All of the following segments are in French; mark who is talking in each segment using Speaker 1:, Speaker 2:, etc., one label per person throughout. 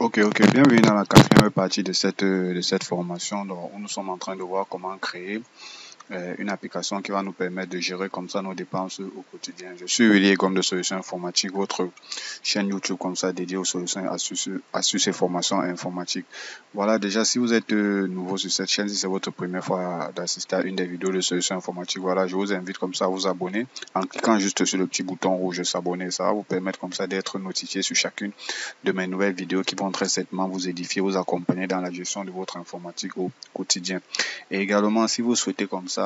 Speaker 1: Ok, bienvenue dans la quatrième partie de cette formation. Donc, où nous sommes en train de voir comment créer une application qui va nous permettre de gérer comme ça nos dépenses au quotidien. Je suis Willy Gomme de Solutions Informatiques, votre chaîne YouTube comme ça dédiée aux solutions astuces et formations informatiques. Voilà, déjà si vous êtes nouveau sur cette chaîne, si c'est votre première fois d'assister à une des vidéos de Solutions Informatiques, voilà, je vous invite comme ça à vous abonner en cliquant juste sur le petit bouton rouge s'abonner. Ça va vous permettre comme ça d'être notifié sur chacune de mes nouvelles vidéos qui vont très certainement vous édifier, vous accompagner dans la gestion de votre informatique au quotidien. Et également, si vous souhaitez comme ça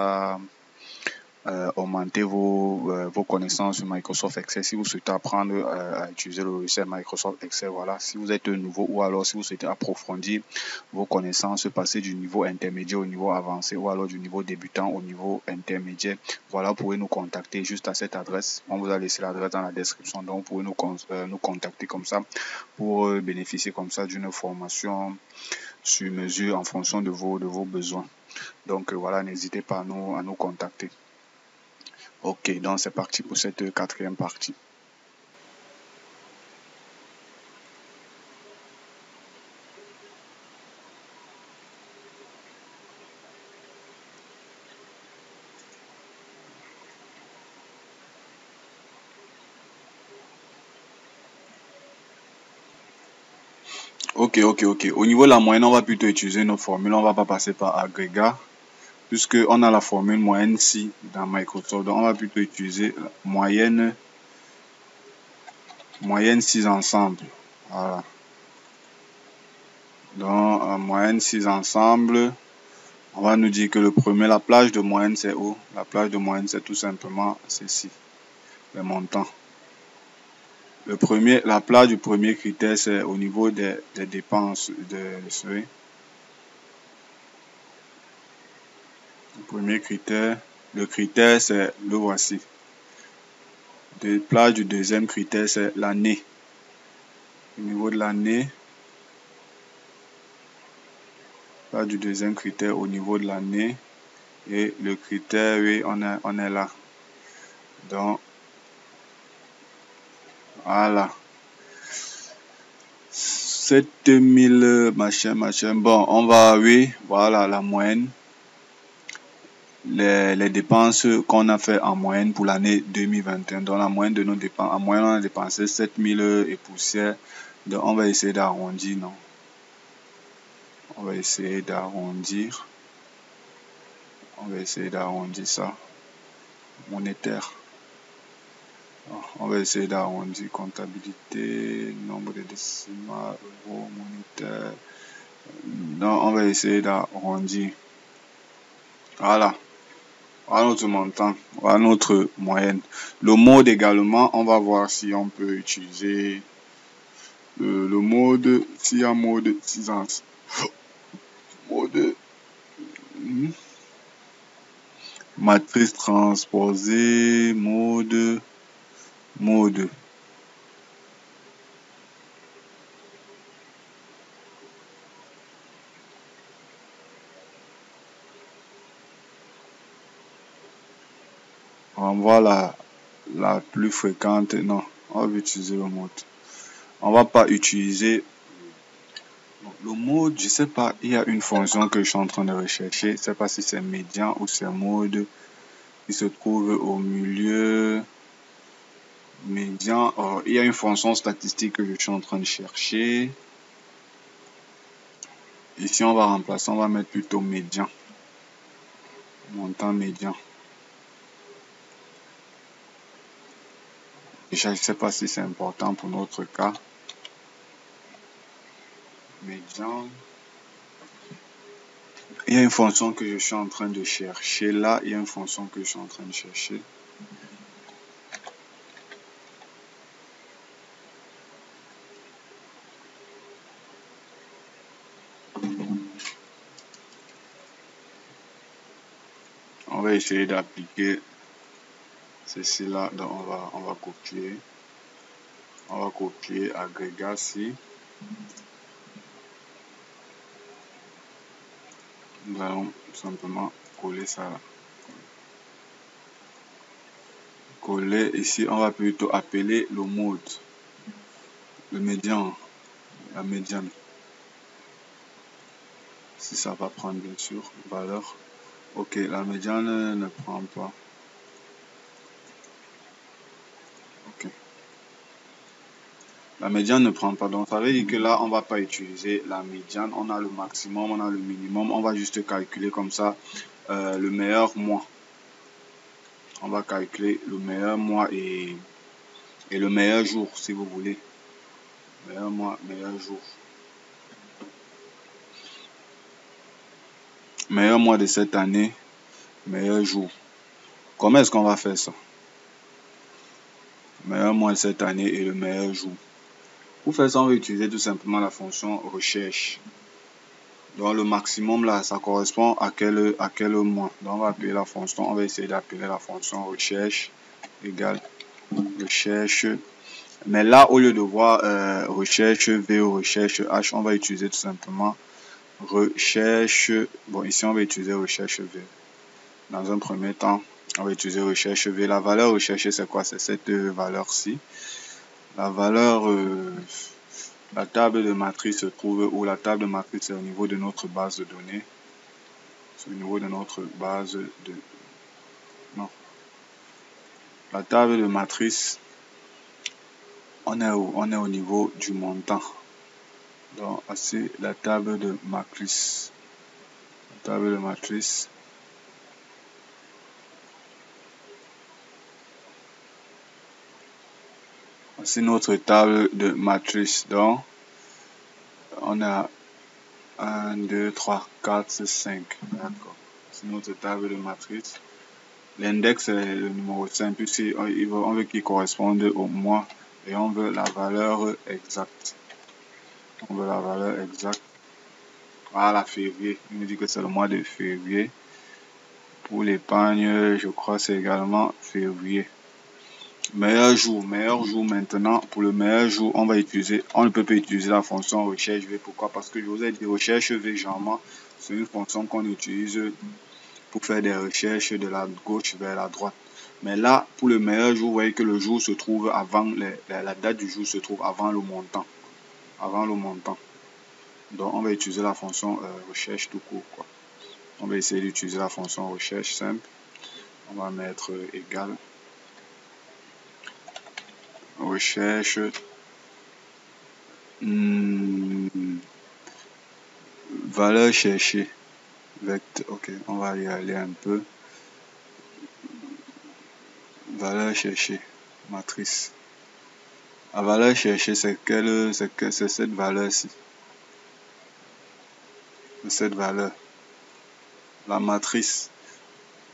Speaker 1: augmenter vos connaissances sur Microsoft Excel, si vous souhaitez apprendre à utiliser le logiciel Microsoft Excel, voilà, si vous êtes nouveau ou alors si vous souhaitez approfondir vos connaissances, passer du niveau intermédiaire au niveau avancé ou alors du niveau débutant au niveau intermédiaire, voilà, vous pouvez nous contacter juste à cette adresse. On vous a laissé l'adresse dans la description, donc vous pouvez nous contacter comme ça pour bénéficier comme ça d'une formation sur mesure en fonction de vos besoins. Donc voilà, n'hésitez pas à nous contacter. Ok, donc c'est parti pour cette quatrième partie. Ok. Au niveau de la moyenne, on va plutôt utiliser nos formules. On va pas passer par agrégat, puisque on a la formule moyenne si dans Microsoft. Donc on va plutôt utiliser moyenne 6 ensemble. Voilà. Donc moyenne 6 ensemble. On va nous dire que le premier, la plage de moyenne, c'est où? La plage de moyenne, c'est tout simplement ceci, les montants. La plage du premier critère, c'est au niveau des dépenses le premier critère. Le critère, c'est le voici. La plage du deuxième critère, c'est l'année. Au niveau de l'année, plage du deuxième critère au niveau de l'année. Et le critère, oui, on est là. Donc, voilà. 7000 machin. Bon, on va, oui, voilà la moyenne. Les dépenses qu'on a fait en moyenne pour l'année 2021. Donc, la moyenne de nos dépenses, en moyenne, on a dépensé 7000 et poussière. Donc, on va essayer d'arrondir, non? On va essayer d'arrondir. On va essayer d'arrondir ça. Monétaire. On va essayer d'arrondir comptabilité, nombre de décimales, euro, monétaire. Donc, on va essayer d'arrondir. Voilà. Voilà notre montant. Voilà notre moyenne. Le mode également, on va voir si on peut utiliser le mode, s'il y a mode 6 ans. Mode matrice transposée, mode. On voit la plus fréquente. Non, on va utiliser le mode. On va pas utiliser le mode, je sais pas, il y a une fonction que je suis en train de rechercher. Je sais pas si c'est médian ou c'est mode. Il se trouve au milieu. Médian. Oh, il y a une fonction statistique que je suis en train de chercher. Ici, on va remplacer, on va mettre plutôt médian. Montant médian. Déjà, je ne sais pas si c'est important pour notre cas. Médian. Il y a une fonction que je suis en train de chercher. Là, il y a une fonction que je suis en train de chercher. On va essayer d'appliquer ceci là. Donc, on va copier. On va copier agrégat ici. Nous allons simplement coller ça là. Coller ici, on va plutôt appeler le mode, le médian. la médiane. Si ça va prendre, bien sûr, valeur. Ok, la médiane ne prend pas. Ok. La médiane ne prend pas. Donc, ça veut dire que là, on va pas utiliser la médiane. On a le maximum, on a le minimum. On va juste calculer comme ça le meilleur mois. On va calculer le meilleur mois et le meilleur jour, si vous voulez. Meilleur mois, meilleur jour. Meilleur mois de cette année, meilleur jour. Comment est-ce qu'on va faire ça? Meilleur mois de cette année et le meilleur jour. Pour faire ça, on va utiliser tout simplement la fonction recherche. Donc le maximum là, ça correspond à quel mois. Donc on va appeler la fonction, on va essayer d'appeler la fonction recherche égale recherche. Mais là, au lieu de voir recherche V ou recherche H, on va utiliser tout simplement recherche. Bon, ici on va utiliser recherche V. Dans un premier temps, on va utiliser recherche V. La valeur recherchée, c'est quoi? C'est cette valeur-ci. La valeur, la table de matrice se trouve où? La table de matrice est au niveau de notre base de données. C'est au niveau de notre base de... Non. La table de matrice, on est au niveau du montant. Donc, c'est la table de matrice. La table de matrice. C'est notre table de matrice. Donc, on a 1, 2, 3, 4, 5. D'accord. C'est notre table de matrice. L'index est le numéro 5. Ici, on veut qu'il corresponde au mois et on veut la valeur exacte. On veut la valeur exacte. Voilà, février. Il me dit que c'est le mois de février. Pour l'épargne, je crois que c'est également février. Meilleur jour maintenant. Pour le meilleur jour, on ne peut pas utiliser la fonction recherche V. Pourquoi? Parce que je vous ai dit recherche V, généralement, c'est une fonction qu'on utilise pour faire des recherches de la gauche vers la droite. Mais là, pour le meilleur jour, vous voyez que le jour se trouve avant, la date du jour se trouve avant le montant. Avant le montant. Donc, on va utiliser la fonction recherche tout court, quoi. On va essayer d'utiliser la fonction recherche simple. On va mettre égal. Recherche. Valeur cherchée. Vecteur. Ok, on va y aller un peu. Valeur cherchée. Matrice. La valeur cherchée, c'est cette valeur-ci. Cette valeur. La matrice.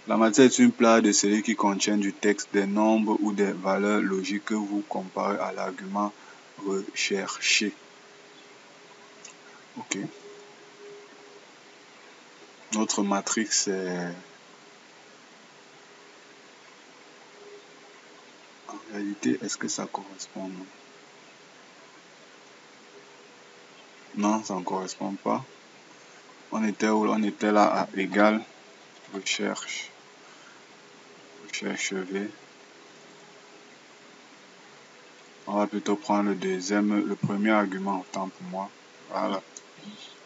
Speaker 1: La matrice est une plaque de celui qui contient du texte, des nombres ou des valeurs logiques que vous comparez à l'argument recherché. Ok. Notre matrice est... En réalité, est-ce que ça correspond? Non, ça ne correspond pas. On était où? On était là à égal. Recherche V. On va plutôt prendre le premier argument, autant pour moi. Voilà.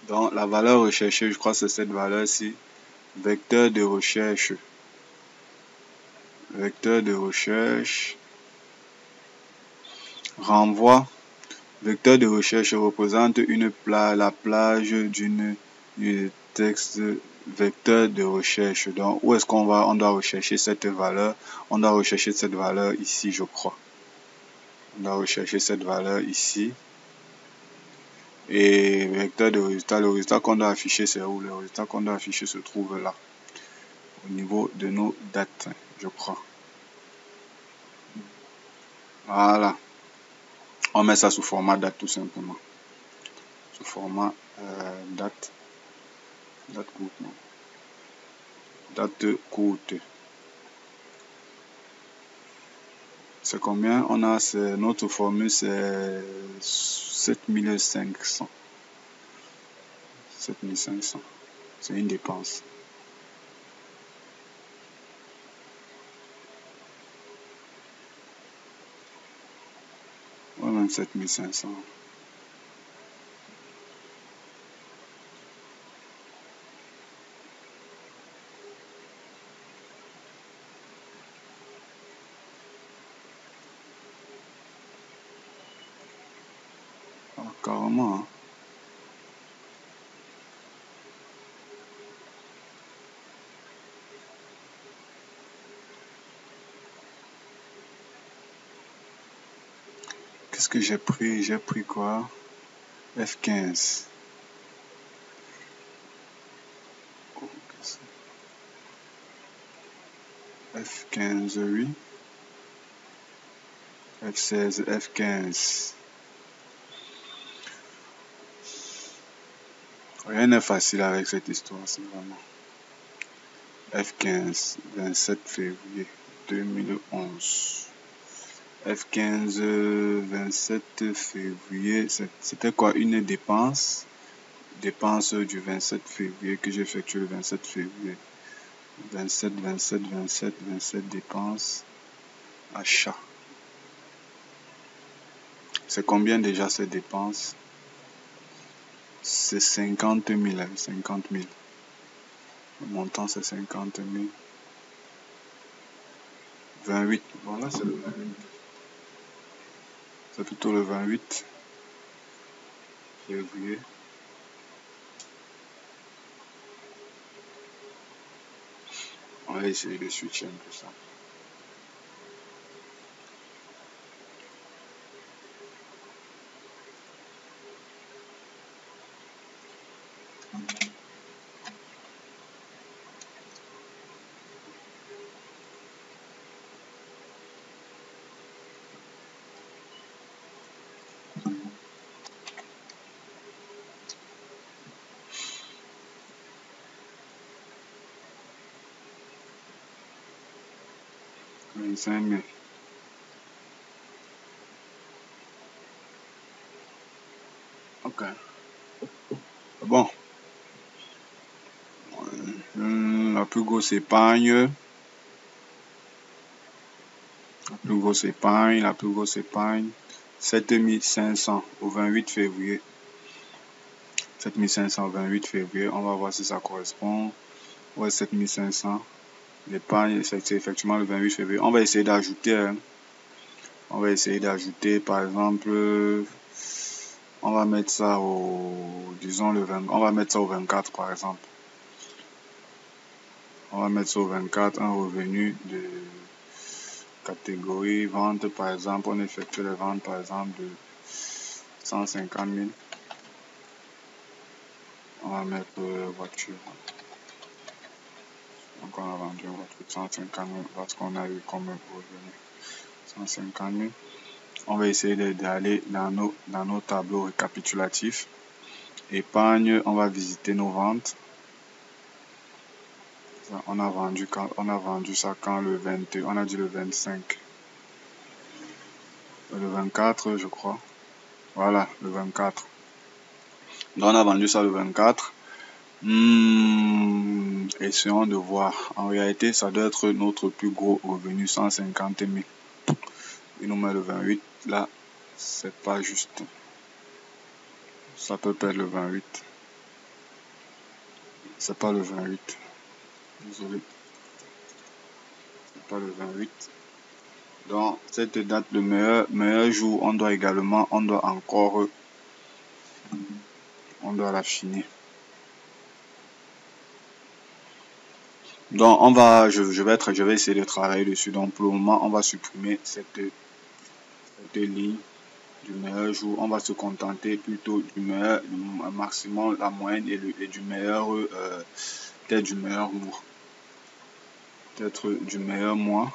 Speaker 1: Donc, la valeur recherchée, je crois que c'est cette valeur-ci. Vecteur de recherche. Vecteur de recherche. Renvoi. Vecteur de recherche représente la plage du texte vecteur de recherche. Donc, où est-ce qu'on va? On doit rechercher cette valeur. On doit rechercher cette valeur ici, je crois. On doit rechercher cette valeur ici. Et vecteur de résultat, le résultat qu'on doit afficher, c'est où? Le résultat qu'on doit afficher se trouve là. Au niveau de nos dates, je crois. Voilà. On met ça sous format date tout simplement. Sous format date. Date courte, non. Date courte. C'est combien? On a notre formule, c'est 7500. 7500. C'est une dépense. Ouais, même 7500. carrément. Hein. Qu'est-ce que j'ai pris? J'ai pris quoi? F15. F15, oui. F16, F15. Rien n'est facile avec cette histoire, c'est vraiment. F15, 27 février 2011. F15, 27 février, c'était quoi? Une dépense? Dépense du 27 février que j'ai effectué le 27 février. 27, 27, 27, 27 dépenses. Achat. C'est combien déjà ces dépenses? C'est 50 000. 50 000. Le montant c'est 50 000. 28. Voilà, c'est le 28. C'est plutôt le 28 février. On va essayer de switcher un peu ça. $25 000. Ok. Bon. La plus grosse épargne. La plus grosse épargne. 7 500 au 28 février. 7 500 au 28 février. On va voir si ça correspond. Ouais, 7 500. L'épargne, c'est effectivement le 28 février. On va essayer d'ajouter. Hein. On va essayer d'ajouter, par exemple, on va mettre ça au, disons le 20, on va mettre ça au 24 par exemple. On va mettre ça au 24, un revenu de catégorie vente, par exemple, on effectue les ventes, par exemple, de 150 000. On va mettre voiture. Donc, on a vendu une voiture de 150 000 parce qu'on a eu comme revenu 150 000. On va essayer d'aller dans nos tableaux récapitulatifs. Épargne, on va visiter nos ventes. On a vendu ça quand le 20, on a dit le 25. Le 24, je crois. Voilà, le 24. Donc, on a vendu ça le 24. Essayons de voir. En réalité, ça doit être notre plus gros revenu, 150 000. Il nous met le 28. Là, c'est pas juste. Ça peut pas être le 28. C'est pas le 28. Désolé. C'est pas le 28. Donc, cette date, le meilleur jour, on doit l'affiner. Donc, je vais essayer de travailler dessus. Donc, pour le moment, on va supprimer cette ligne du meilleur jour. On va se contenter plutôt du meilleur, maximum, la moyenne et du meilleur, peut-être du meilleur mois. Peut-être du meilleur mois.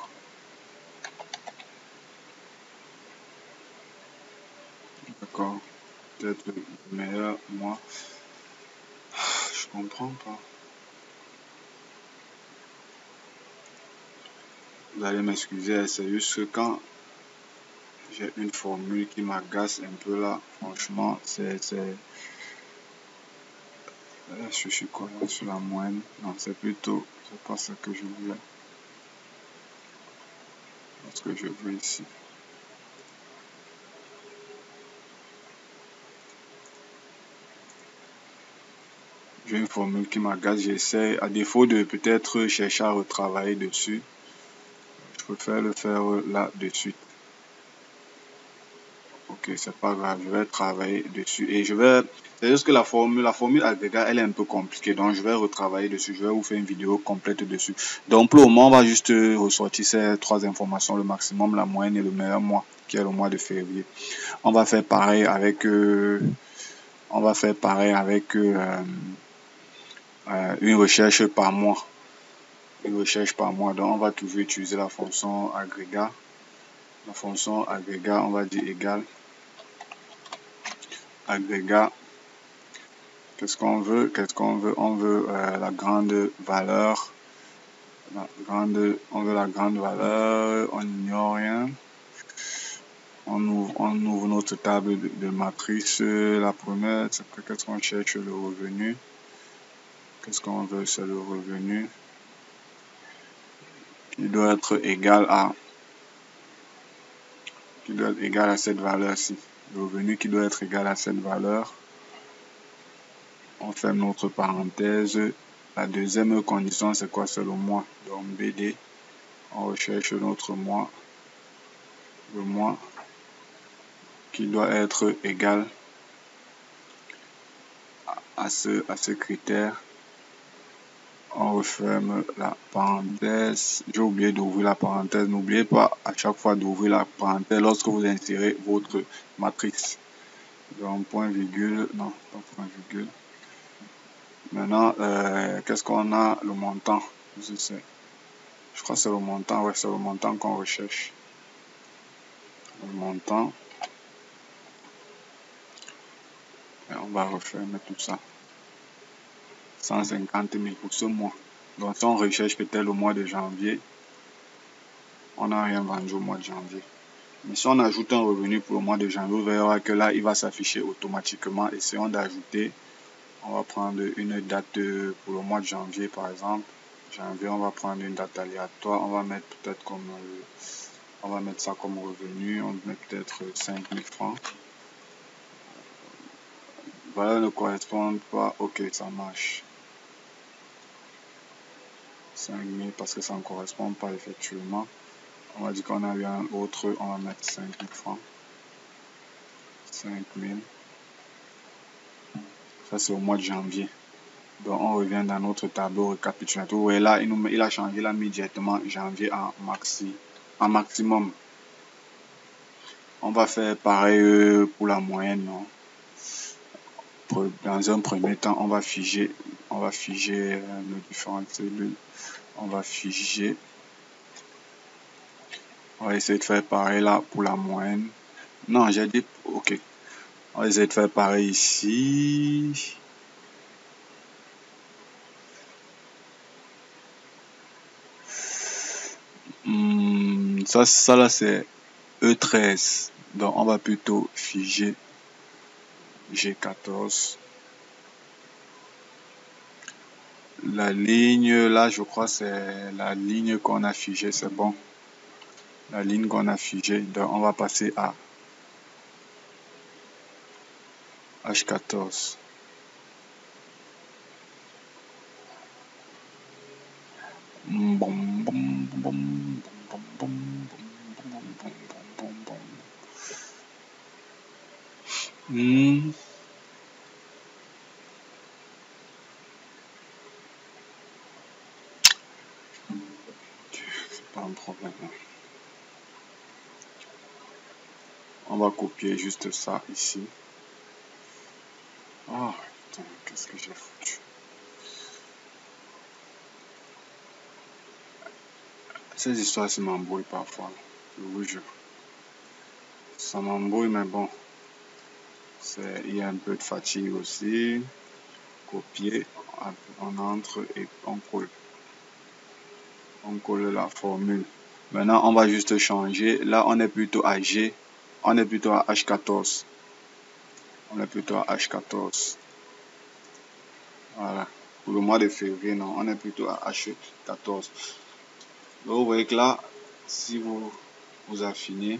Speaker 1: D'accord. Peut-être du meilleur mois. Je comprends pas. Vous allez m'excuser, c'est juste que quand j'ai une formule qui m'agace un peu là, franchement, je suis quoi là, sur la moyenne? Non, c'est pas ça que je voulais. Ce que je veux ici. J'ai une formule qui m'agace, j'essaie, à défaut de peut-être chercher à retravailler dessus, je préfère le faire là de suite. Ok, c'est pas grave, je vais travailler dessus et c'est juste que la formule agrégat, elle est un peu compliquée, donc je vais retravailler dessus, je vais vous faire une vidéo complète dessus. Donc pour le moment, on va juste ressortir ces trois informations, le maximum, la moyenne et le meilleur mois, qui est le mois de février. On va faire pareil avec, une recherche par mois. Une recherche par mois, donc on va toujours utiliser la fonction agrégat. La fonction agrégat, on va dire égal agrégat. Qu'est-ce qu'on veut? On veut la grande valeur. On veut la grande valeur. On n'ignore rien. On ouvre notre table de matrice. La première, c'est qu'est-ce qu'on cherche? Le revenu. Qu'est-ce qu'on veut? C'est le revenu. Il doit être égal à cette valeur-ci. Le revenu qui doit être égal à cette valeur. On ferme notre parenthèse. La deuxième condition, c'est quoi? C'est le mois. Donc BD, on recherche notre mois. Le mois qui doit être égal à ce critère. On referme la parenthèse. J'ai oublié d'ouvrir la parenthèse. N'oubliez pas à chaque fois d'ouvrir la parenthèse lorsque vous insérez votre matrice. Donc point virgule, non, pas point virgule. Maintenant, qu'est-ce qu'on a? Le montant. Je crois que c'est le montant. Ouais, c'est le montant qu'on recherche. Le montant. Et on va refermer tout ça. 150 000 pour ce mois. Donc si on recherche peut-être le mois de janvier, on n'a rien vendu au mois de janvier. Mais si on ajoute un revenu pour le mois de janvier, vous verrez que là, il va s'afficher automatiquement. Essayons d'ajouter. On va prendre une date pour le mois de janvier, par exemple. Janvier, on va prendre une date aléatoire. On va mettre peut-être comme... on va mettre ça comme revenu. On met peut-être 5 000 francs. Voilà, ne correspond pas. Ok, ça marche. 5 000 parce que ça ne correspond pas effectivement. On va dire qu'on a eu un autre, on va mettre 5 000 francs. 5 000. Ça, c'est au mois de janvier. Donc, on revient dans notre tableau récapitulatif. Vous voyez là, il a changé, il a mis directement janvier en maximum. On va faire pareil pour la moyenne. Non? Dans un premier temps, on va figer nos différentes cellules. On va figer. On va essayer de faire pareil là pour la moyenne. Non, j'ai dit, ok. On va essayer de faire pareil ici. Ça là, c'est E13. Donc, on va plutôt figer G14. La ligne, là, je crois c'est la ligne qu'on a figée, c'est bon. La ligne qu'on a figée. Donc, on va passer à H14. C'est pas un problème. On va copier juste ça ici. Oh, putain, qu'est-ce que j'ai foutu? Ces histoires, ça m'embrouille parfois. Je vous jure. Ça m'embrouille, mais bon. Il y a un peu de fatigue aussi. Copier, on entre et on colle. On colle la formule. Maintenant, on va juste changer. Là, on est plutôt à G. On est plutôt à H14. On est plutôt à H14. Voilà. Pour le mois de février, non, on est plutôt à H14. Donc, vous voyez que là, si vous affinez,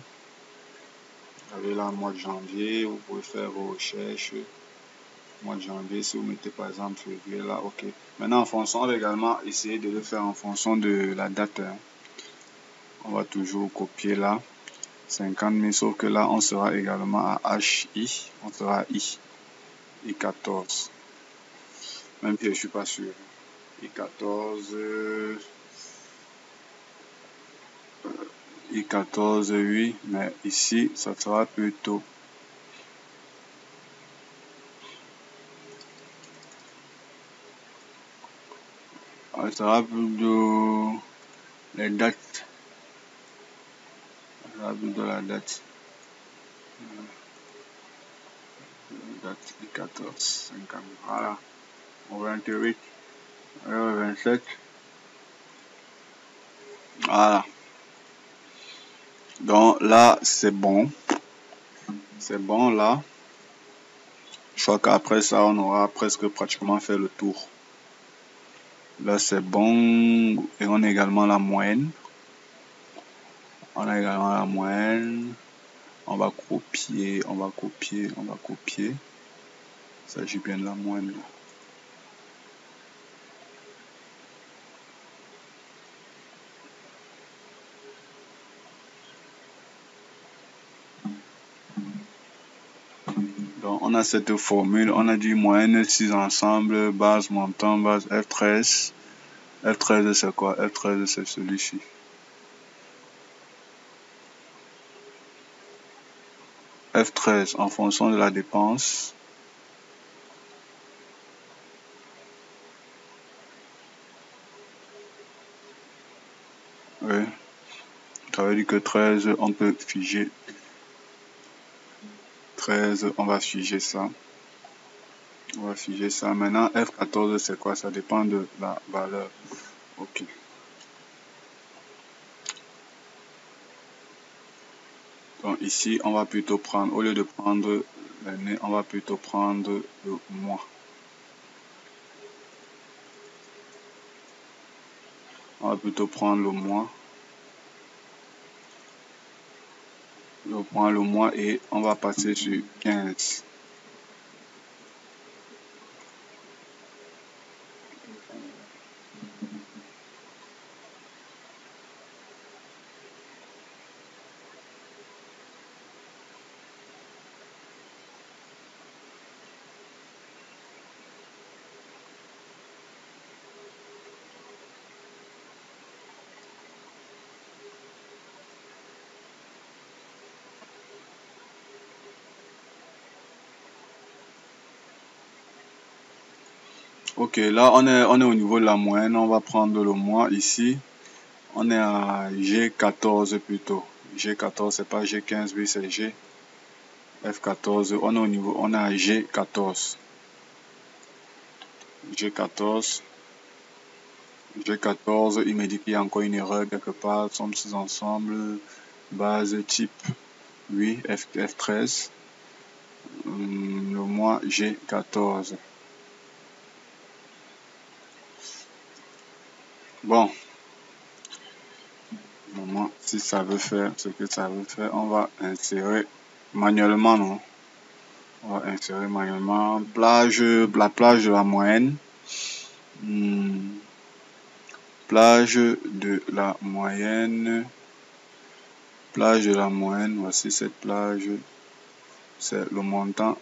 Speaker 1: vous avez là le mois de janvier, vous pouvez faire vos recherches. Mois de janvier, si vous mettez par exemple février, là, ok. Maintenant, en fonction, on va également essayer de le faire en fonction de la date. On va toujours copier là. 50 000, sauf que là, on sera également à HI, on sera à I14. Même si je ne suis pas sûr. I14, I14, oui, mais ici, ça sera plutôt. Ça sera plutôt les dates. Ça sera plutôt la date. Date I14, 50. Voilà. Au 28, au 27. Voilà. Donc là, c'est bon. C'est bon là. Je crois qu'après ça, on aura presque pratiquement fait le tour. Là, c'est bon. Et on a également la moyenne. On a également la moyenne. On va copier, on va copier, on va copier. Il s'agit bien de la moyenne là. Donc, on a cette formule, on a dit moyenne 6 ensemble, base montant, base F13. F13 c'est quoi? F13 c'est celui-ci. F13 en fonction de la dépense. Oui. Ça veut dire que 13, on peut figer. 13, on va figer ça. On va figer ça. Maintenant, F14 c'est quoi? Ça dépend de la valeur. Ok. Donc ici, on va plutôt prendre, au lieu de prendre l'année, on va plutôt prendre le mois. On va plutôt prendre le mois. On prend le mois et on va passer sur 15. Ok, là on est au niveau de la moyenne, on va prendre le mois ici. On est à G14 plutôt. G14, c'est pas G15, oui, c'est G. F14, on est au niveau, on est à G14. G14. G14, il me dit qu'il y a encore une erreur quelque part. Somme 6 ensemble. Base type, oui, F13. Le mois G14. Bon. Moment, si ça veut faire ce que ça veut faire, on va insérer manuellement, non? On va insérer manuellement la plage de la moyenne. Plage de la moyenne. Plage de la moyenne. Voici cette plage. C'est le montant.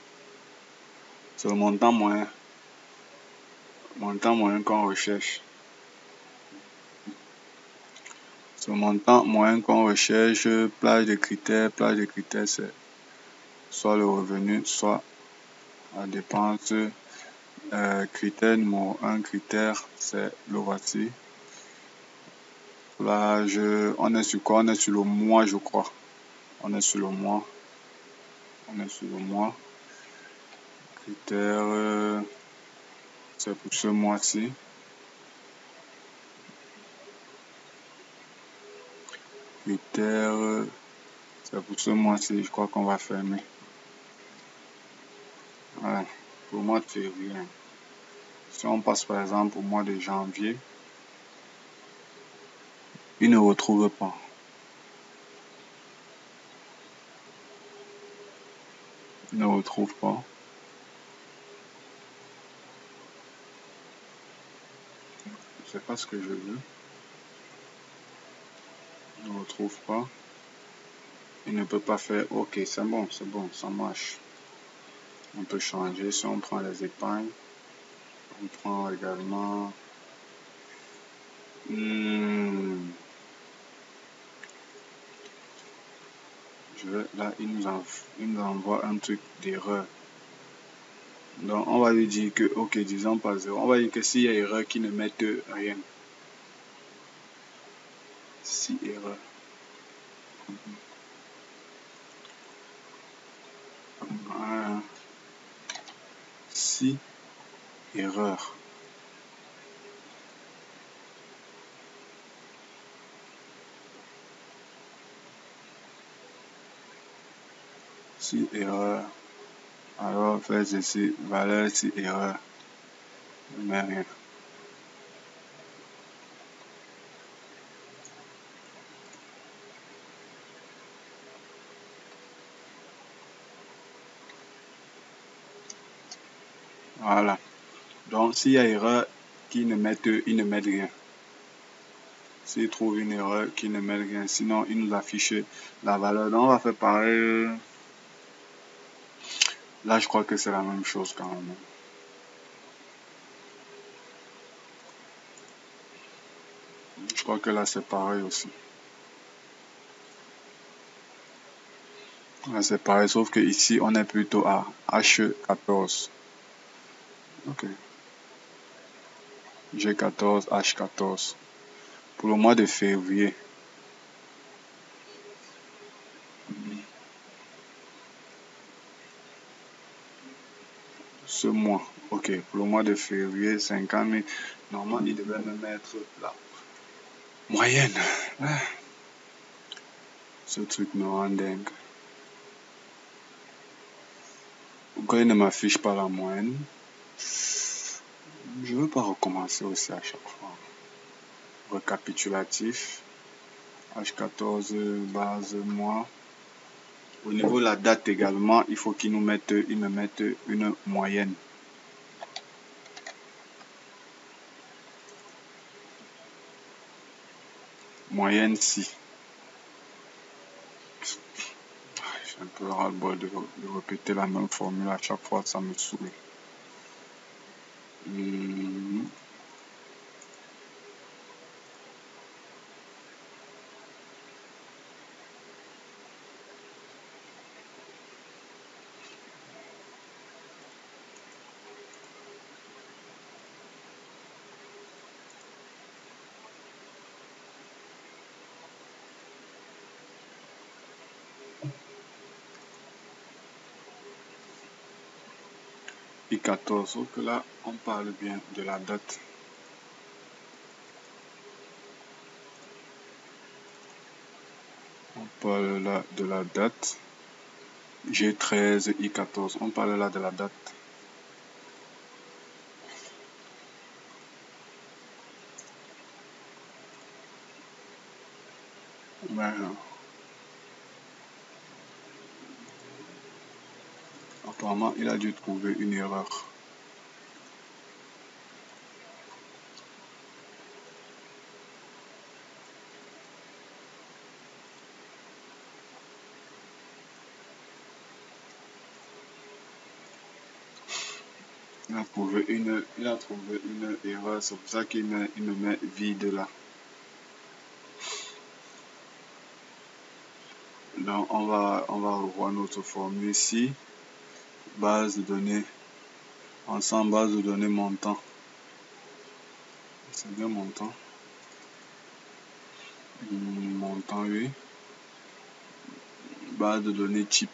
Speaker 1: C'est le montant moyen. Montant moyen qu'on recherche. C'est le montant moyen qu'on recherche. Plage de critères. Plage de critères, c'est soit le revenu, soit la dépense. Critère numéro 1, critère, c'est le voici. Plage, on est sur quoi? On est sur le mois, je crois. On est sur le mois. On est sur le mois. Critère, c'est pour ce mois-ci. Critère, c'est pour ce mois-ci. Je crois qu'on va fermer. Voilà. Pour le mois de février. Si on passe par exemple au mois de janvier, il ne retrouve pas. Il ne retrouve pas. Je sais pas ce que je veux. Il ne retrouve pas. Il ne peut pas faire. Ok, c'est bon, ça marche. On peut changer. Si on prend les épargnes, on prend également. Là, il nous envoie un truc d'erreur. Donc, on va lui dire que, ok, disons pas 0. On va dire que s'il y a erreur, qu'il ne mette rien. Si erreur. Si erreur. Si erreur. Alors, fais ceci. Valeur si erreur. Ne mets rien. Voilà. Donc, s'il y a erreur, il ne met rien. S'il trouve une erreur, qu'il ne met rien. Sinon, il nous affiche la valeur. Donc, on va faire pareil. Là, je crois que c'est la même chose quand même. Je crois que là, c'est pareil aussi. Là, c'est pareil, sauf que ici, on est plutôt à H14. Ok. G14, H14. Pour le mois de février. Ce mois. Ok. Pour le mois de février, 50 000. Normalement, il devait me mettre là. Moyenne. Ce truc me rend dingue. Pourquoi il ne m'affiche pas la moyenne? Je ne veux pas recommencer aussi à chaque fois. Récapitulatif. H14, base, mois. Au niveau de la date également, il faut qu'il me mette une moyenne. Moyenne si. J'ai un peu ras-le-bol de répéter la même formule à chaque fois, ça me saoule. I14, sauf que là, on parle bien de la date. On parle là de la date. G13, I14, on parle là de la date. Ben, apparemment, il a dû trouver une erreur. Il a trouvé une erreur, c'est pour ça qu'il me met vide là. Donc on va revoir notre formule ici. Base de données. Ensemble, base de données montant. C'est bien montant. Montant, oui. Base de données type.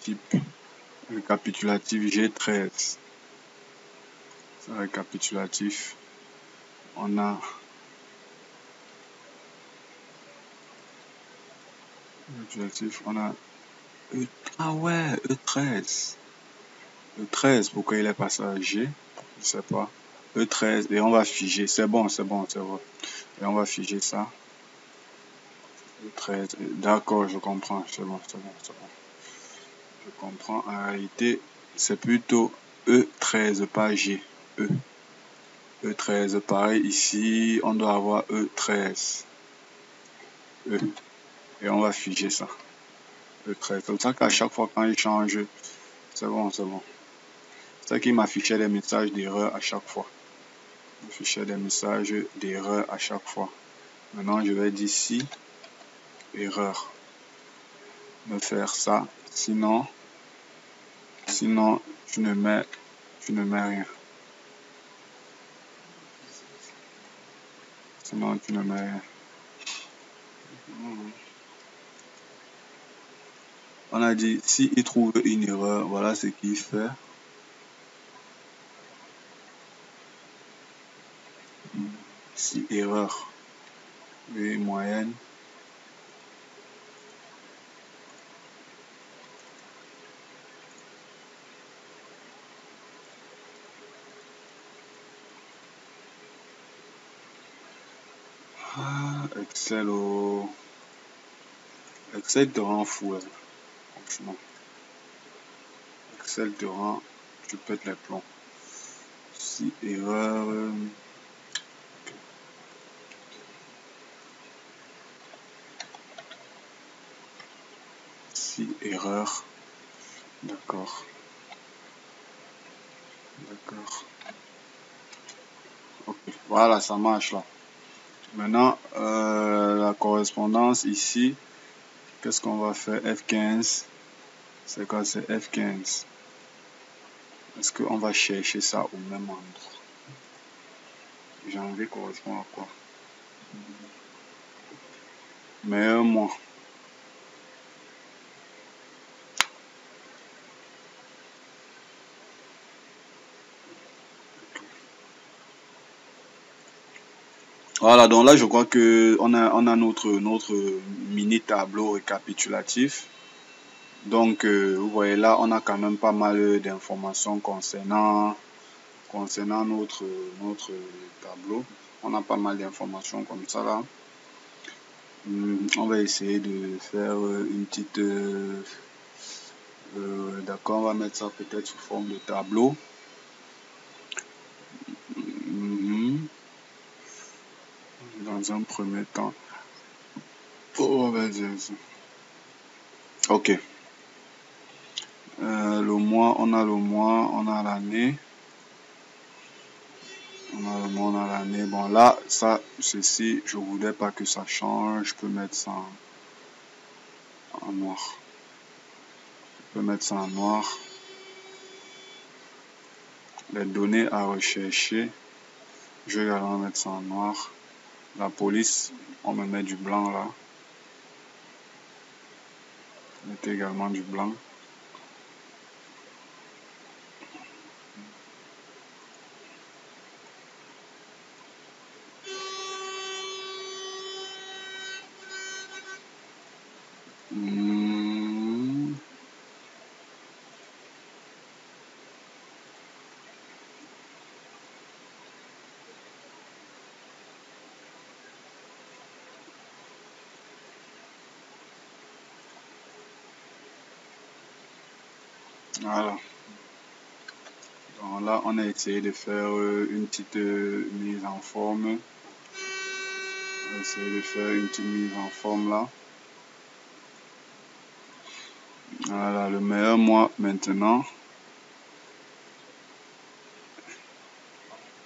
Speaker 1: Type. Récapitulatif G13. C'est récapitulatif. On a on a ah ouais, E13. E13, pourquoi il est passé à G? Je sais pas. E13 et on va figer. C'est bon. Et on va figer ça. E13. D'accord, je comprends. C'est bon. Je comprends. En réalité, c'est plutôt E13, pas G. E. E13, pareil, ici, on doit avoir E13. E. Et on va figer ça. E13. C'est comme ça qu'à chaque fois quand il change, c'est bon, c'est bon. C'est ça qui m'affichait des messages d'erreur à chaque fois. Il m'affichait des messages d'erreur à chaque fois. Maintenant, je vais dire ici, erreur. Me faire ça. Sinon, tu ne mets rien. Sinon, tu ne mets rien. On a dit, si il trouve une erreur, voilà ce qu'il fait. Si erreur, et moyenne. Excel Excel te rend fou, hein, franchement. Excel te rend, tu pètes les plombs. Si erreur. Si erreur. D'accord. D'accord. Ok. Voilà, ça marche là. Maintenant, la correspondance ici. Qu'est-ce qu'on va faire? F15. C'est quoi? C'est F15. Est-ce qu'on va chercher ça au même endroit? Janvier correspond à quoi? Meilleur mois. Voilà, donc là, je crois que on a notre mini tableau récapitulatif. Donc, vous voyez là, on a quand même pas mal d'informations concernant notre tableau. On a pas mal d'informations comme ça là. On va essayer de faire une petite... d'accord, on va mettre ça peut-être sous forme de tableau. Dans un premier temps. On va dire ça. Ok. Le mois, on a l'année. On a le mois, on a l'année. Bon, là, ça, ceci, je voudrais pas que ça change. Je peux mettre ça en noir. Je peux mettre ça en noir. Les données à rechercher, je vais également mettre ça en noir. La police, on me met du blanc là. Mettez également du blanc. Voilà. Donc là, on a essayé de faire une petite mise en forme. On va essayer de faire une petite mise en forme là. Voilà, le meilleur mois maintenant.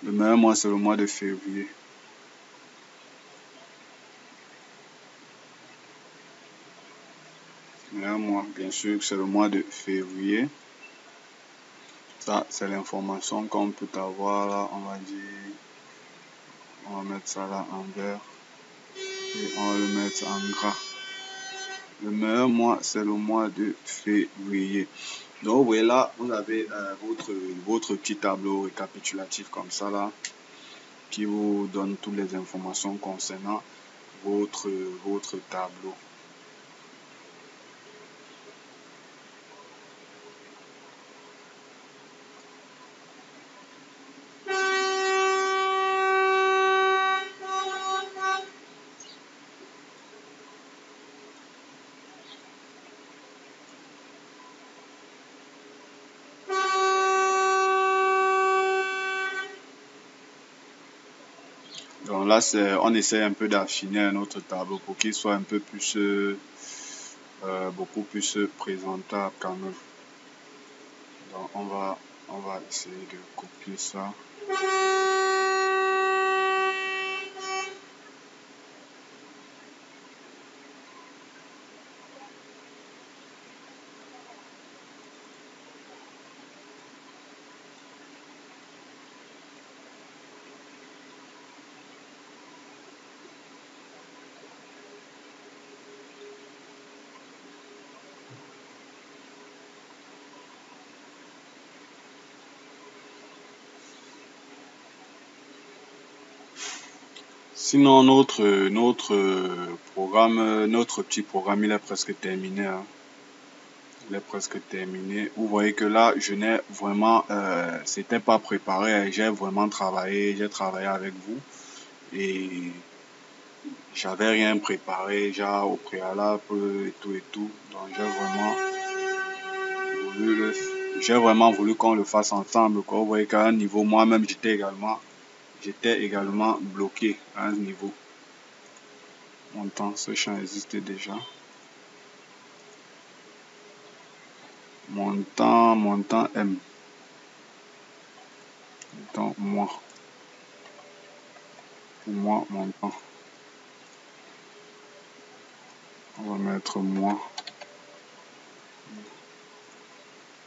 Speaker 1: Le meilleur mois, c'est le mois de février. Le meilleur mois, bien sûr, c'est le mois de février. Ça, c'est l'information qu'on peut avoir là. On va dire, on va mettre ça là en vert et on va le mettre en gras. Le meilleur mois, c'est le mois de février. Donc, vous voyez là, vous avez votre petit tableau récapitulatif comme ça là, qui vous donne toutes les informations concernant votre tableau. Donc là, on essaie un peu d'affiner notre tableau pour qu'il soit un peu plus, beaucoup plus présentable quand même. Donc on va essayer de copier ça. Sinon, notre programme, notre petit programme, il est presque terminé, hein. Il est presque terminé. Vous voyez que là, je n'ai vraiment, c'était pas préparé. J'ai vraiment travaillé. J'ai travaillé avec vous et j'avais rien préparé, genre au préalable et tout et tout. Donc j'ai vraiment voulu qu'on le fasse ensemble, quoi. Vous voyez qu'à un niveau, moi-même, j'étais également bloqué à un niveau. Montant, ce champ existe déjà. Montant M. Donc, moi. Pour moi, montant. On va mettre moi.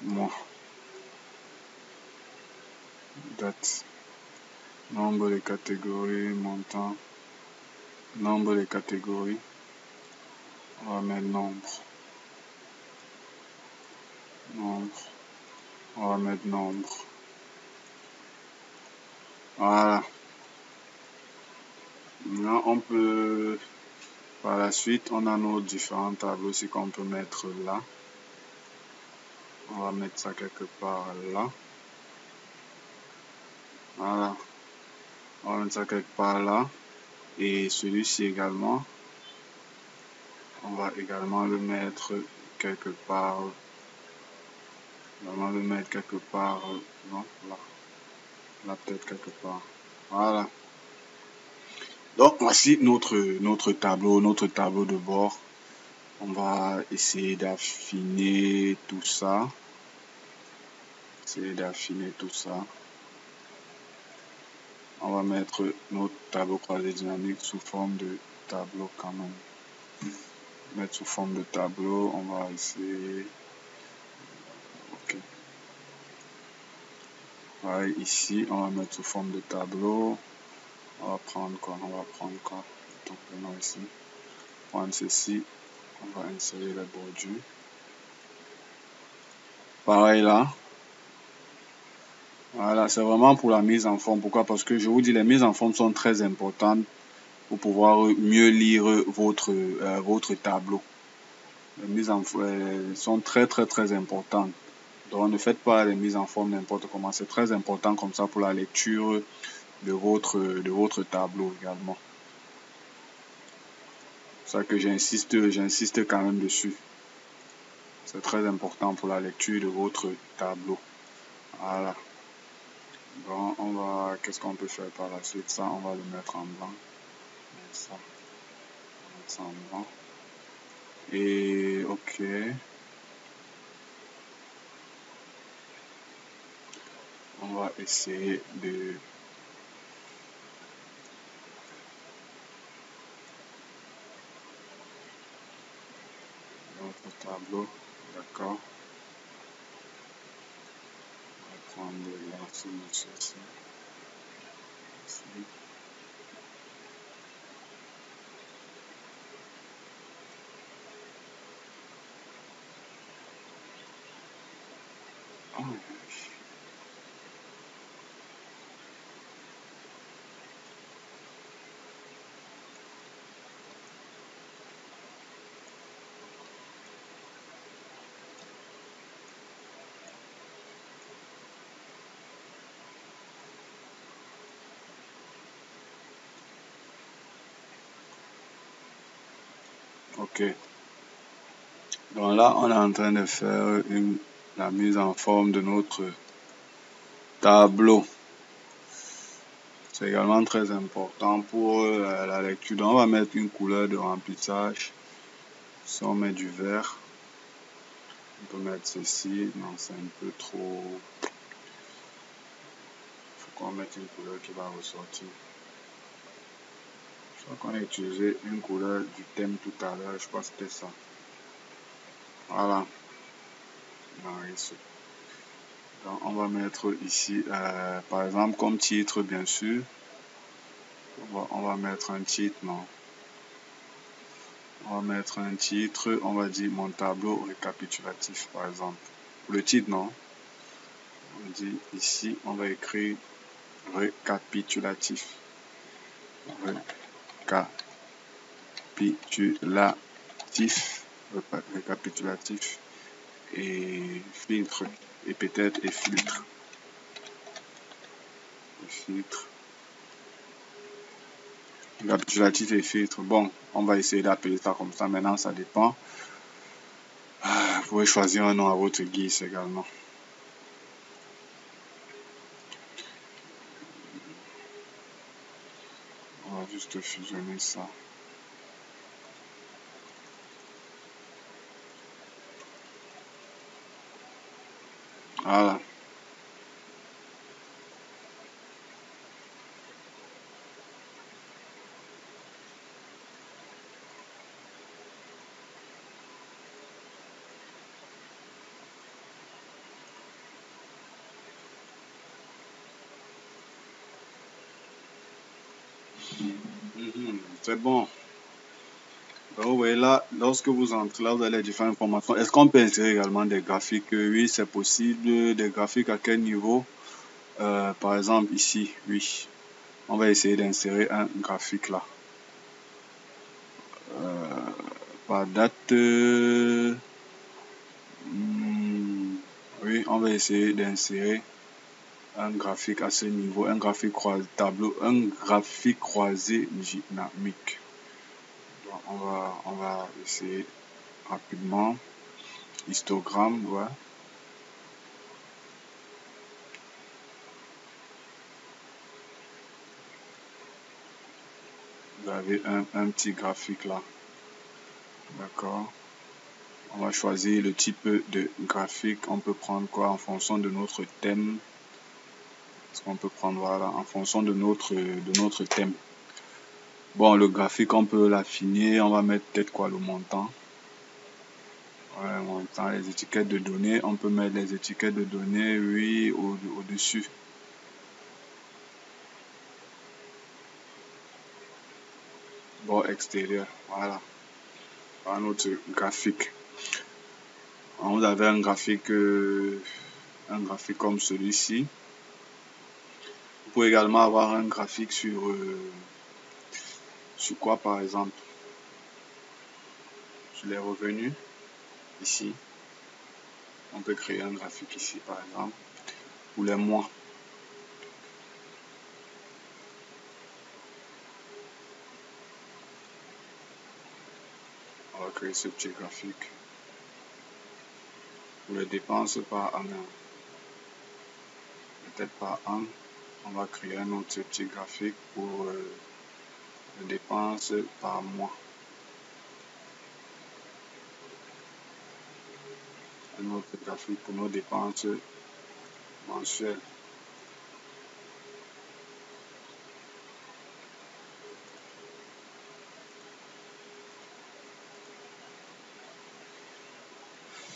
Speaker 1: Moi. Date. Nombre de catégories, montant. Nombre de catégories. On va mettre nombre. Nombre. On va mettre nombre. Voilà. Maintenant, on peut, par la suite, on a nos différents tableaux aussi qu'on peut mettre là. On va mettre ça quelque part là. Voilà. On va mettre ça quelque part là. Et celui-ci également. On va également le mettre quelque part. On va le mettre quelque part. Non, là. Là, peut-être quelque part. Voilà. Donc, voici notre tableau de bord. On va essayer d'affiner tout ça. On va mettre notre tableau croisé dynamique sous forme de tableau quand même. Mettre sous forme de tableau, on va essayer. Ok. Ouais, ici, on va mettre sous forme de tableau. On va prendre quoi? Tout simplement ici. Prendre ceci. On va insérer la bordure. Pareil là. Voilà, c'est vraiment pour la mise en forme. Pourquoi? Parce que je vous dis, les mises en forme sont très importantes pour pouvoir mieux lire votre tableau. Les mises en forme sont très importantes. Donc ne faites pas les mises en forme n'importe comment. C'est très important comme ça pour la lecture de votre tableau également. C'est ça que j'insiste quand même dessus. C'est très important pour la lecture de votre tableau. Voilà. Bon, qu'est-ce qu'on peut faire par la suite? Ça, on va le mettre en blanc. Ça, on va mettre ça en blanc. Et ok. On va essayer de notre tableau. D'accord. On va prendre l'ensemble de ceci. Ici. Oh. Ok. Donc là, on est en train de faire la mise en forme de notre tableau. C'est également très important pour la lecture. Donc, on va mettre une couleur de remplissage. Si on met du vert, on peut mettre ceci. Non, c'est un peu trop. Il faut qu'on mette une couleur qui va ressortir. Je crois qu'on a utilisé une couleur du thème tout à l'heure. Je crois que c'était ça. Voilà. Donc, on va mettre ici, par exemple, comme titre, bien sûr. On va mettre un titre, non. On va mettre un titre, on va dire mon tableau récapitulatif, par exemple. Le titre, non. On dit ici, on va écrire récapitulatif. Récapitulatif. Et filtre. Et peut-être et filtre. Récapitulatif et filtre. Bon, on va essayer d'appeler ça comme ça. Maintenant, ça dépend. Vous pouvez choisir un nom à votre guise également. On va juste fusionner ça. Voilà. C'est bon. Donc, vous voyez là, lorsque vous entrez là, vous avez les différentes informations. Est-ce qu'on peut insérer également des graphiques? Oui, c'est possible. Des graphiques à quel niveau? Par exemple, ici, oui. On va essayer d'insérer un graphique là. Par date. Oui, on va essayer d'insérer un graphique à ce niveau. Un graphique croisé tableau. Un graphique croisé dynamique. Donc, on va essayer rapidement. Histogramme, ouais. Vous avez un petit graphique là. D'accord. On va choisir le type de graphique. On peut prendre quoi en fonction de notre thème. Est-ce qu'on peut prendre, voilà, en fonction de notre thème. Bon, le graphique, on peut l'affiner. On va mettre peut-être quoi, le montant. Ouais, le montant, les étiquettes de données. On peut mettre les étiquettes de données, oui, au-dessus. Bon, extérieur, voilà. Voilà notre graphique. Vous avez un graphique comme celui-ci. Vous pouvez également avoir un graphique sur quoi par exemple? Sur les revenus, ici. On peut créer un graphique ici par exemple. Pour les mois. On va créer ce petit graphique. Pour les dépenses par an. Peut-être par an. On va créer un autre petit graphique pour les dépenses par mois. Un autre graphique pour nos dépenses mensuelles.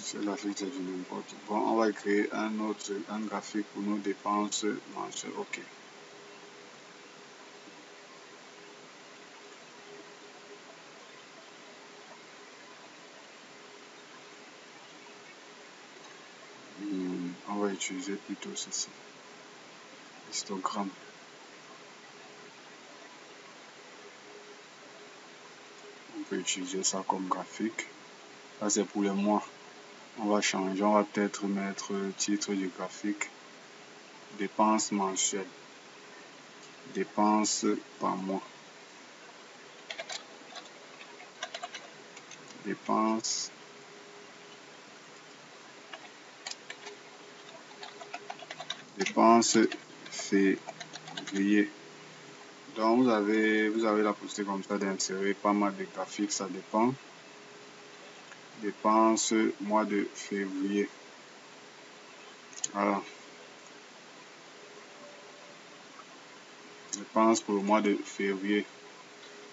Speaker 1: Ce graphique, c'est du n'importe quoi. Bon, on va créer un graphique pour nos dépenses mensuelles. OK. On va utiliser plutôt ceci. Histogramme. On peut utiliser ça comme graphique. Ça, c'est pour les mois. On va changer. On va peut-être mettre le titre du graphique. Dépenses mensuelles. Dépenses par mois. Dépenses. Dépenses février. Donc vous avez la possibilité comme ça d'insérer pas mal de graphiques, ça dépend. Dépenses mois de février. Voilà. Dépenses pour le mois de février.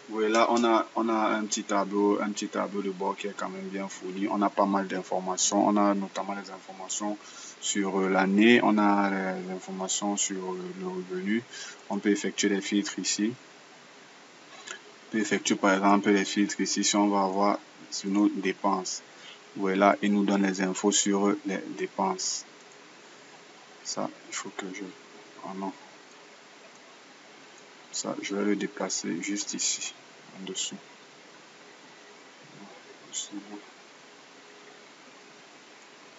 Speaker 1: Oui, là on a un petit tableau de bord qui est quand même bien fourni. On a pas mal d'informations. On a notamment les informations sur l'année. On a les informations sur le revenu. On peut effectuer des filtres ici. On peut effectuer par exemple les filtres ici si on va avoir sur nos dépenses. Voilà, il nous donne les infos sur les dépenses. Ça, il faut que je... Oh non. Ça, je vais le déplacer juste ici, en dessous.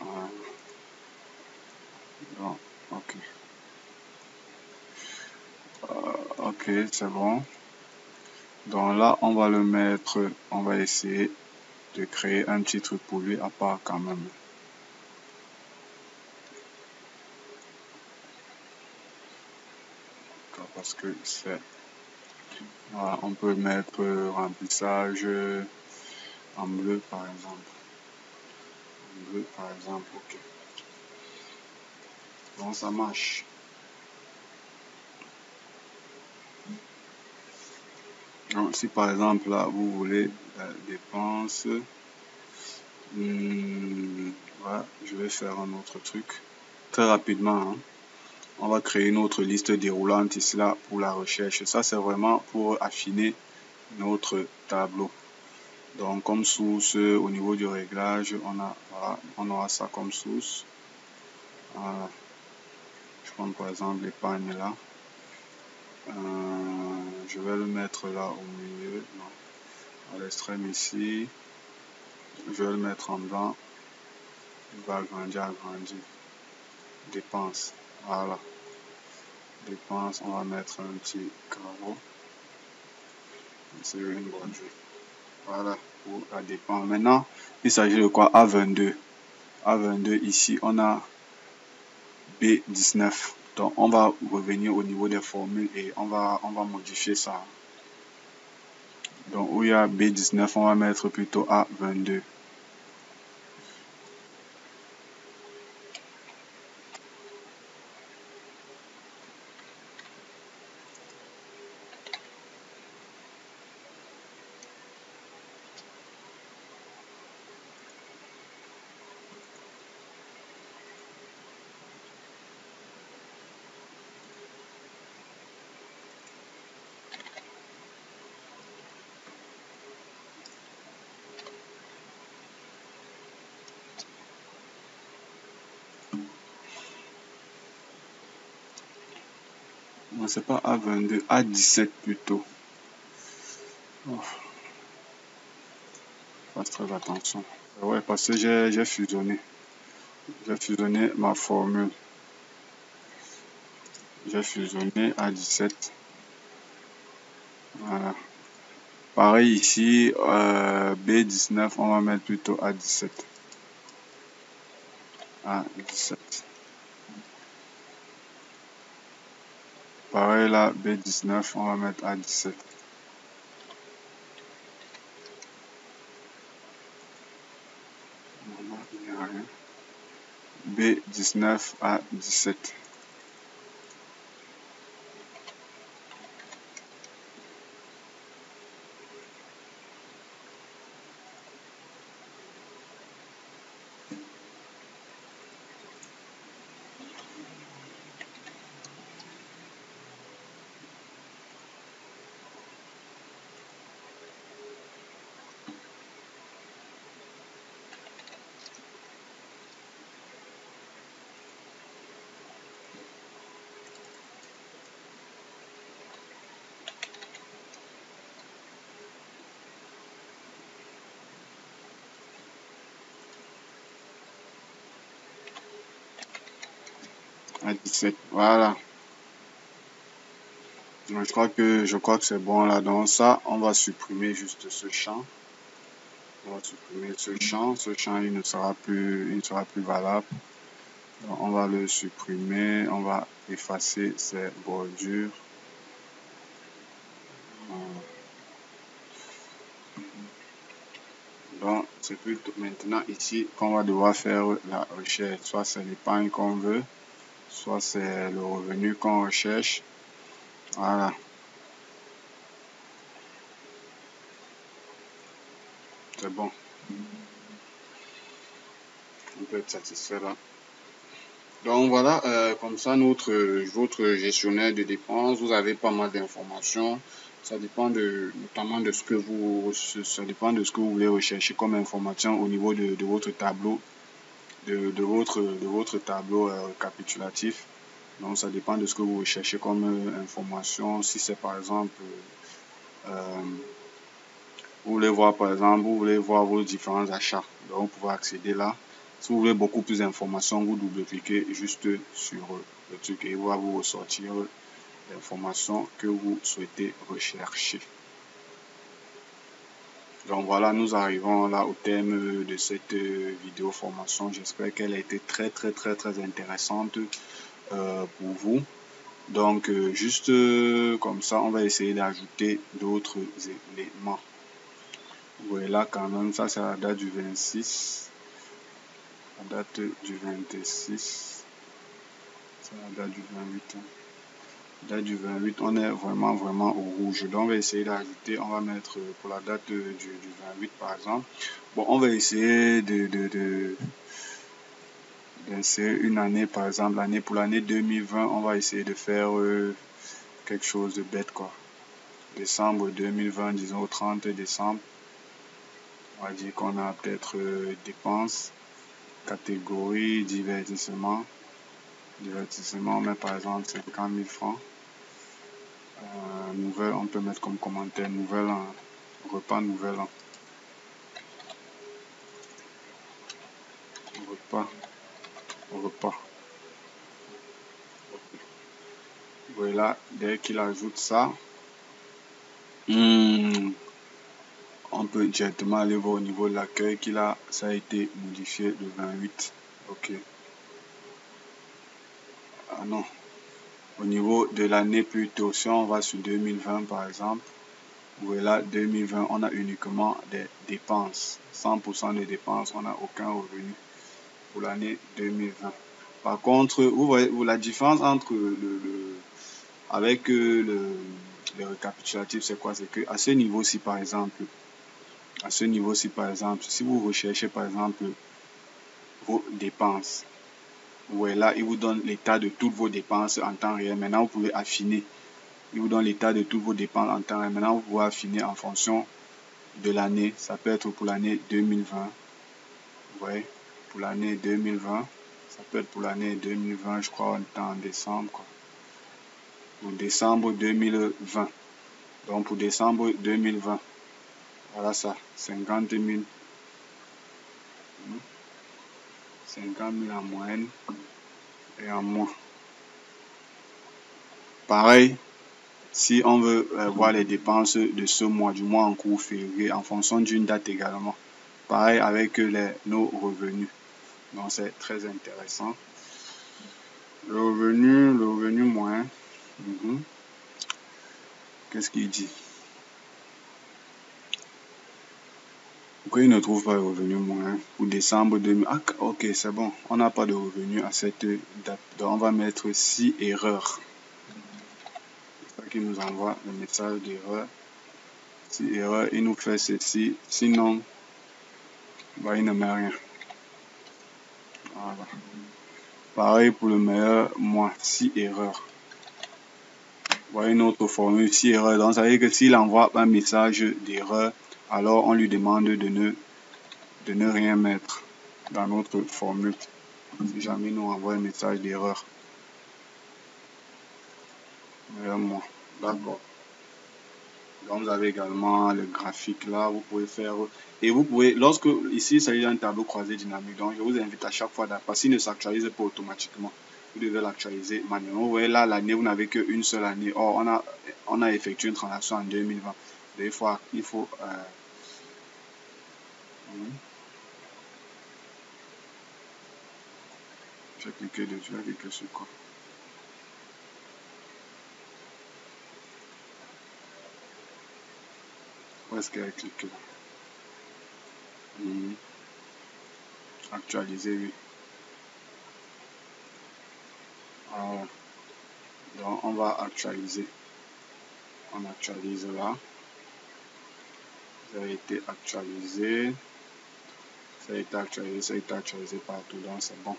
Speaker 1: Voilà. Bon, ok. Ok, c'est bon. Donc là, on va le mettre, on va essayer de créer un petit truc pour lui à part quand même. Parce que c'est... Voilà, on peut mettre remplissage en bleu par exemple. En bleu par exemple, ok. Bon, ça marche. Donc, si par exemple là, vous voulez dépenses, voilà, je vais faire un autre truc. Très rapidement, hein. On va créer une autre liste déroulante ici là pour la recherche. Ça, c'est vraiment pour affiner notre tableau. Donc, comme source, au niveau du réglage, voilà, on aura ça comme source. Voilà. Je prends par exemple l'épargne là. Je vais le mettre là au milieu, non, à l'extrême ici. Je vais le mettre en blanc. Il va agrandir. Dépenses. Voilà. Dépenses, on va mettre un petit carreau. C'est une voiture. Voilà pour la dépense. Maintenant, il s'agit de quoi? A22. A22, ici, on a B19. Donc, on va revenir au niveau des formules et on va modifier ça. Donc, où il y a B19, on va mettre plutôt A22. Non, c'est pas A22, A17 plutôt. Oh. Fasse très attention. Ouais, parce que j'ai fusionné. J'ai fusionné ma formule. J'ai fusionné A17. Voilà. Pareil ici, B19, on va mettre plutôt A17. A17. Pareil là, B19, on va mettre A17. B19 A17. A17. Voilà. Donc, je crois que c'est bon là. Donc ça, on va supprimer juste ce champ. On va supprimer ce champ. Ce champ, il ne sera plus valable. Donc, on va le supprimer. On va effacer ces bordures. Donc, c'est plutôt maintenant ici qu'on va devoir faire la recherche. Soit c'est l'épargne qu'on veut, soit c'est le revenu qu'on recherche. Voilà. C'est bon. On peut être satisfait là. Donc voilà, comme ça, votre gestionnaire de dépenses, vous avez pas mal d'informations. Ça dépend notamment de ce que ça dépend de ce que vous voulez rechercher comme information au niveau de votre tableau, de votre tableau récapitulatif. Donc ça dépend de ce que vous recherchez comme information. Si c'est par exemple, vous voulez voir par exemple, vous voulez voir vos différents achats. Donc vous pouvez accéder là. Si vous voulez beaucoup plus d'informations, vous double-cliquez juste sur le truc et il va vous ressortir l'information que vous souhaitez rechercher. Donc voilà, nous arrivons là au thème de cette vidéo formation. J'espère qu'elle a été très intéressante pour vous. Donc juste comme ça, on va essayer d'ajouter d'autres éléments. Voilà, quand même, ça c'est la date du 26. La date du 26. C'est la date du 28. La date du 28, on est vraiment au rouge. Donc, on va essayer d'ajouter, on va mettre pour la date du 28 par exemple. Bon, on va essayer d'insérer une année, par exemple, pour l'année 2020, on va essayer de faire quelque chose de bête, quoi. Décembre 2020, disons au 30 décembre. On va dire qu'on a peut-être dépenses, catégorie, divertissement. Divertissement, mais par exemple 50 000 francs. Nouvelle, on peut mettre comme commentaire nouvel an, repas nouvel an. Repas. Voilà, dès qu'il ajoute ça, on peut directement aller voir au niveau de l'accueil ça a été modifié le 28. Ok. Ah non. Au niveau de l'année plutôt, si on va sur 2020 par exemple, voilà, 2020, on a uniquement des dépenses. 100% de dépenses, on n'a aucun revenu pour l'année 2020. Par contre, vous voyez, la différence entre avec le récapitulatif, c'est quoi? C'est que à ce niveau-ci, par exemple, si vous recherchez, par exemple, vos dépenses, voilà, il vous donne l'état de toutes vos dépenses en temps réel. Maintenant, vous pouvez affiner. Il vous donne l'état de toutes vos dépenses en temps réel. Maintenant, vous pouvez affiner en fonction de l'année. Ça peut être pour l'année 2020. Vous voyez, pour l'année 2020. Ça peut être pour l'année 2020, je crois, on est en décembre, quoi. Pour décembre 2020. Donc, pour décembre 2020. Voilà ça, 50 000. 50 000 en moyenne et en mois. Pareil, si on veut voir les dépenses de ce mois, du mois en cours février, en fonction d'une date également. Pareil avec nos revenus. Donc, c'est très intéressant. Le revenu moyen. Qu'est-ce qu'il dit? Pourquoi il ne trouve pas le revenu moyen pour décembre 2000? Ah, ok, c'est bon. On n'a pas de revenu à cette date. Donc, on va mettre 6 erreurs. C'est ça qui nous envoie le message d'erreur. 6 erreurs, il nous fait ceci. Sinon, bah, il ne met rien. Voilà. Pareil pour le meilleur mois, 6 erreurs. Voilà une autre formule, 6 erreurs. Donc, ça veut dire que s'il envoie un message d'erreur, alors on lui demande de ne rien mettre dans notre formule. Si jamais il nous envoie un message d'erreur. Meilleur mois. D'accord. Donc, vous avez également le graphique là, vous pouvez faire. Et vous pouvez, ici, il s'agit d'un tableau croisé dynamique. Donc, je vous invite à chaque fois, parce qu'il ne s'actualise pas automatiquement. Vous devez l'actualiser manuellement. Vous voyez là, l'année, vous n'avez qu'une seule année. Or, on a effectué une transaction en 2020. Des fois, il faut. J'ai cliqué dessus, j'ai cliqué sur quoi? Où est-ce qu'elle a cliqué? Actualiser, oui. Alors, donc on va actualiser. On actualise là. Ça a été actualisé. Ça a été actualisé, ça a été actualisé partout, donc c'est bon.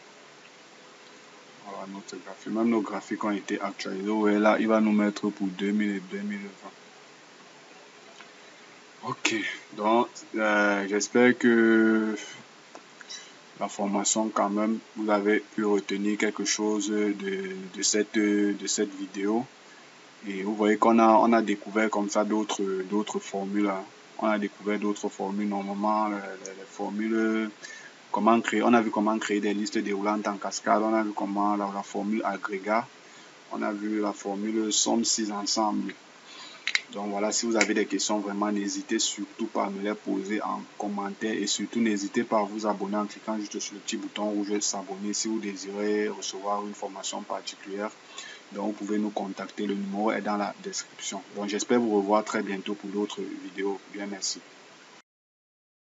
Speaker 1: Voilà notre graphique. Même nos graphiques ont été actualisés. Vous voyez là, il va nous mettre pour 2000 et 2020. Ok, donc j'espère que la formation, quand même, vous avez pu retenir quelque chose de cette vidéo. Et vous voyez qu'on a découvert comme ça d'autres formules. Hein. On a découvert d'autres formules. Normalement, les formules, comment créer, on a vu comment créer des listes déroulantes en cascade. On a vu comment la formule agrégat. On a vu la formule somme 6 ensemble. Donc voilà, si vous avez des questions, vraiment, n'hésitez surtout pas à me les poser en commentaire et surtout n'hésitez pas à vous abonner en cliquant juste sur le petit bouton rouge s'abonner si vous désirez recevoir une formation particulière. Donc vous pouvez nous contacter, le numéro est dans la description. Donc j'espère vous revoir très bientôt pour d'autres vidéos. Bien, merci.